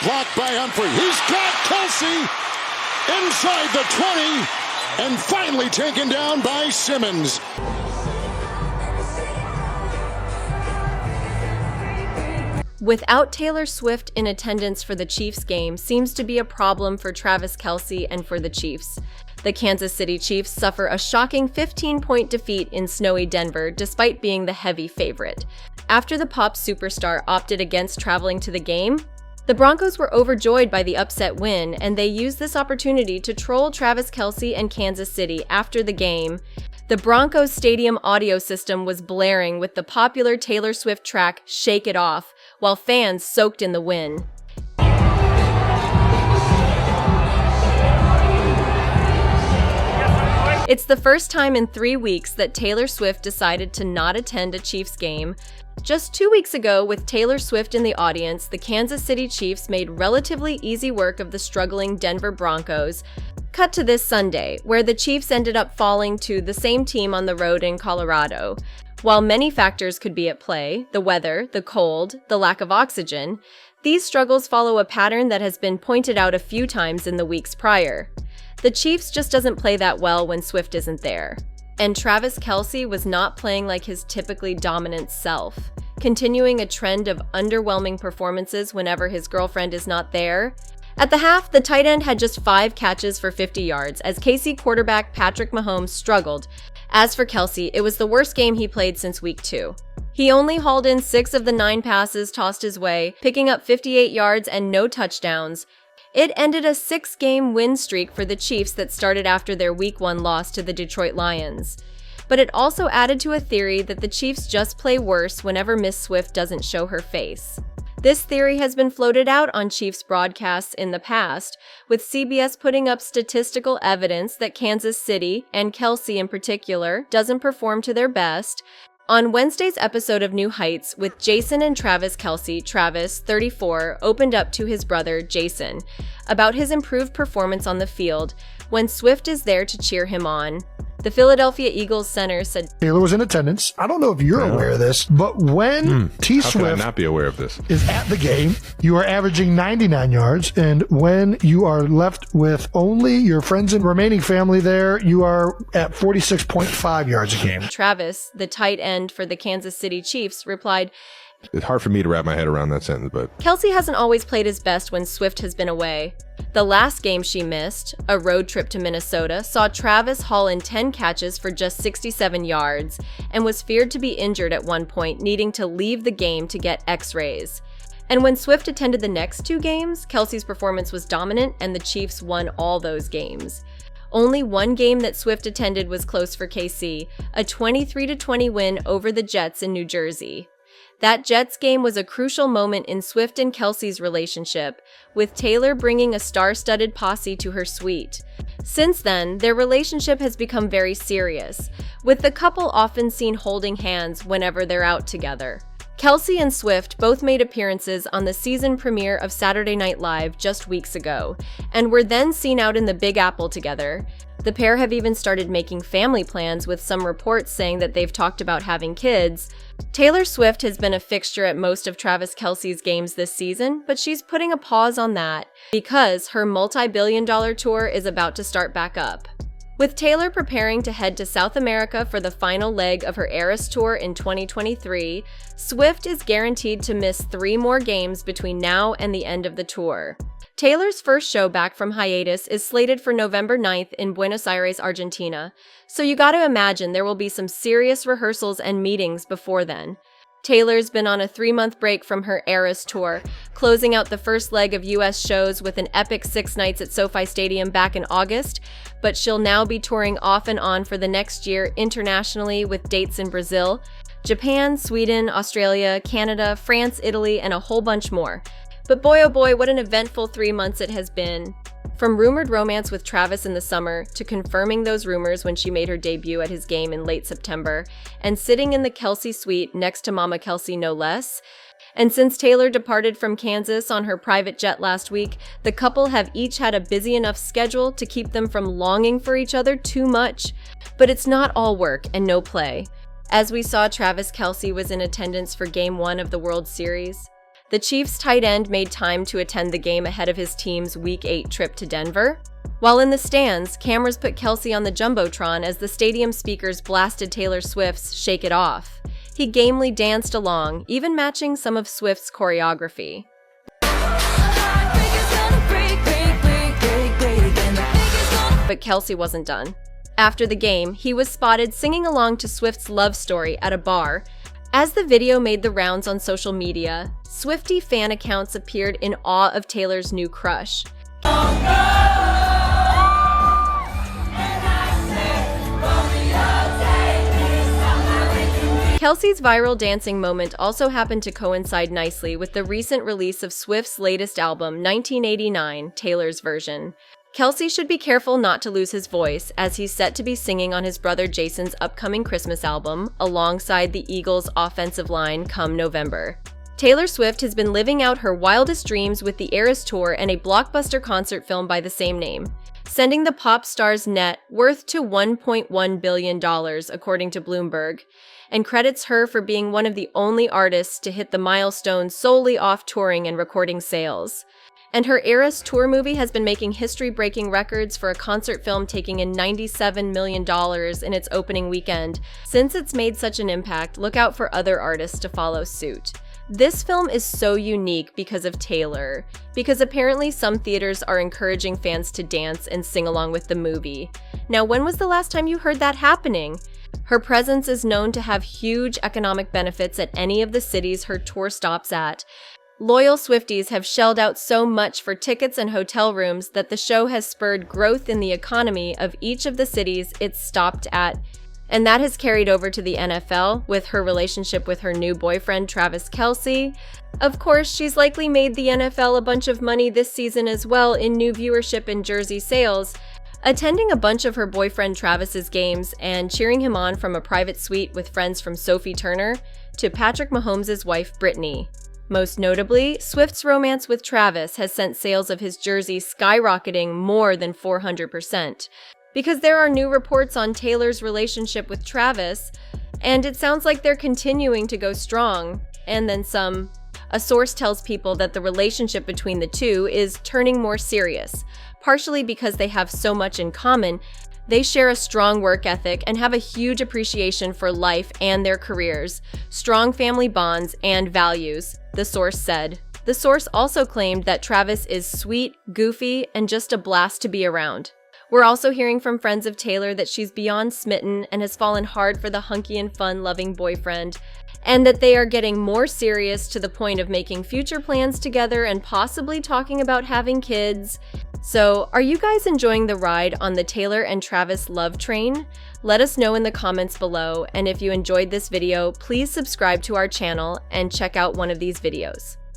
Blocked by Humphrey. He's got Kelce inside the 20 and finally taken down by Simmons. Without Taylor Swift in attendance for the Chiefs game seems to be a problem for Travis Kelce and for the Chiefs. The Kansas City Chiefs suffer a shocking 15-point defeat in snowy Denver despite being the heavy favorite. After the pop superstar opted against traveling to the game, the Broncos were overjoyed by the upset win, and they used this opportunity to troll Travis Kelce and Kansas City after the game. The Broncos stadium audio system was blaring with the popular Taylor Swift track Shake It Off, while fans soaked in the win. It's the first time in 3 weeks that Taylor Swift decided to not attend a Chiefs game. Just 2 weeks ago, with Taylor Swift in the audience, the Kansas City Chiefs made relatively easy work of the struggling Denver Broncos. Cut to this Sunday, where the Chiefs ended up falling to the same team on the road in Colorado. While many factors could be at play, the weather, the cold, the lack of oxygen, these struggles follow a pattern that has been pointed out a few times in the weeks prior. The Chiefs just doesn't play that well when Swift isn't there. And Travis Kelce was not playing like his typically dominant self, continuing a trend of underwhelming performances whenever his girlfriend is not there. At the half, the tight end had just 5 catches for 50 yards as KC quarterback Patrick Mahomes struggled. As for Kelce, it was the worst game he played since week 2. He only hauled in 6 of the 9 passes tossed his way, picking up 58 yards and no touchdowns. It ended a 6-game win streak for the Chiefs that started after their Week 1 loss to the Detroit Lions. But it also added to a theory that the Chiefs just play worse whenever Miss Swift doesn't show her face. This theory has been floated out on Chiefs broadcasts in the past, with CBS putting up statistical evidence that Kansas City, and Kelce in particular, doesn't perform to their best. On Wednesday's episode of New Heights, with Jason and Travis Kelce, Travis, 34, opened up to his brother, Jason, about his improved performance on the field when Swift is there to cheer him on. The Philadelphia Eagles center said, Taylor was in attendance. I don't know if you're aware of this, but when T. How Swift can I not be aware of this? is at the game, you are averaging 99 yards. And when you are left with only your friends and remaining family there, you are at 46.5 yards a game. Travis, the tight end for the Kansas City Chiefs, replied, It's hard for me to wrap my head around that sentence, but Kelce hasn't always played his best when Swift has been away. The last game she missed, a road trip to Minnesota, saw Travis haul in 10 catches for just 67 yards and was feared to be injured at one point, needing to leave the game to get x-rays. And when Swift attended the next 2 games, Kelce's performance was dominant and the Chiefs won all those games. Only one game that Swift attended was close for KC, a 23-20 win over the Jets in New Jersey. That Jets game was a crucial moment in Swift and Kelce's relationship, with Taylor bringing a star-studded posse to her suite. Since then, their relationship has become very serious, with the couple often seen holding hands whenever they're out together. Kelce and Swift both made appearances on the season premiere of Saturday Night Live just weeks ago, and were then seen out in the Big Apple together. The pair have even started making family plans, with some reports saying that they've talked about having kids. Taylor Swift has been a fixture at most of Travis Kelce's games this season, but she's putting a pause on that because her multi-billion-dollar tour is about to start back up. With Taylor preparing to head to South America for the final leg of her Eras Tour in 2023, Swift is guaranteed to miss 3 more games between now and the end of the tour. Taylor's first show back from hiatus is slated for November 9th in Buenos Aires, Argentina, so you gotta imagine there will be some serious rehearsals and meetings before then. Taylor's been on a 3-month break from her Eras Tour, closing out the first leg of US shows with an epic 6 nights at SoFi Stadium back in August, but she'll now be touring off and on for the next year internationally with dates in Brazil, Japan, Sweden, Australia, Canada, France, Italy, and a whole bunch more. But boy oh boy, what an eventful 3 months it has been. From rumored romance with Travis in the summer, to confirming those rumors when she made her debut at his game in late September, and sitting in the Kelce suite next to Mama Kelce no less. And since Taylor departed from Kansas on her private jet last week, the couple have each had a busy enough schedule to keep them from longing for each other too much. But it's not all work and no play. As we saw, Travis Kelce was in attendance for Game 1 of the World Series. The Chiefs tight end made time to attend the game ahead of his team's Week 8 trip to Denver. While in the stands, cameras put Kelce on the Jumbotron as the stadium speakers blasted Taylor Swift's Shake It Off. He gamely danced along, even matching some of Swift's choreography. But Kelce wasn't done. After the game, he was spotted singing along to Swift's Love Story at a bar. As the video made the rounds on social media, Swiftie fan accounts appeared in awe of Taylor's new crush. Kelce's viral dancing moment also happened to coincide nicely with the recent release of Swift's latest album, 1989, Taylor's version. Kelce should be careful not to lose his voice, as he's set to be singing on his brother Jason's upcoming Christmas album, alongside the Eagles' offensive line come November. Taylor Swift has been living out her wildest dreams with the Eras Tour and a blockbuster concert film by the same name, sending the pop star's net worth to $1.1 billion, according to Bloomberg, and credits her for being one of the only artists to hit the milestone solely off touring and recording sales. And her Eras Tour movie has been making history-breaking records for a concert film, taking in $97 million in its opening weekend. Since it's made such an impact, look out for other artists to follow suit. This film is so unique because of Taylor, because apparently some theaters are encouraging fans to dance and sing along with the movie. Now, when was the last time you heard that happening? Her presence is known to have huge economic benefits at any of the cities her tour stops at. Loyal Swifties have shelled out so much for tickets and hotel rooms that the show has spurred growth in the economy of each of the cities it's stopped at. And that has carried over to the NFL with her relationship with her new boyfriend, Travis Kelce. Of course, she's likely made the NFL a bunch of money this season as well in new viewership and jersey sales. Attending a bunch of her boyfriend Travis's games and cheering him on from a private suite with friends from Sophie Turner to Patrick Mahomes' wife, Brittany. Most notably, Swift's romance with Travis has sent sales of his jersey skyrocketing more than 400%. Because there are new reports on Taylor's relationship with Travis, and it sounds like they're continuing to go strong, and then some. A source tells people that the relationship between the two is turning more serious, partially because they have so much in common. They share a strong work ethic and have a huge appreciation for life and their careers, strong family bonds, and values, the source said. The source also claimed that Travis is sweet, goofy, and just a blast to be around. We're also hearing from friends of Taylor that she's beyond smitten and has fallen hard for the hunky and fun-loving boyfriend, and that they are getting more serious to the point of making future plans together and possibly talking about having kids. So, are you guys enjoying the ride on the Taylor and Travis love train? Let us know in the comments below, and if you enjoyed this video, please subscribe to our channel and check out one of these videos.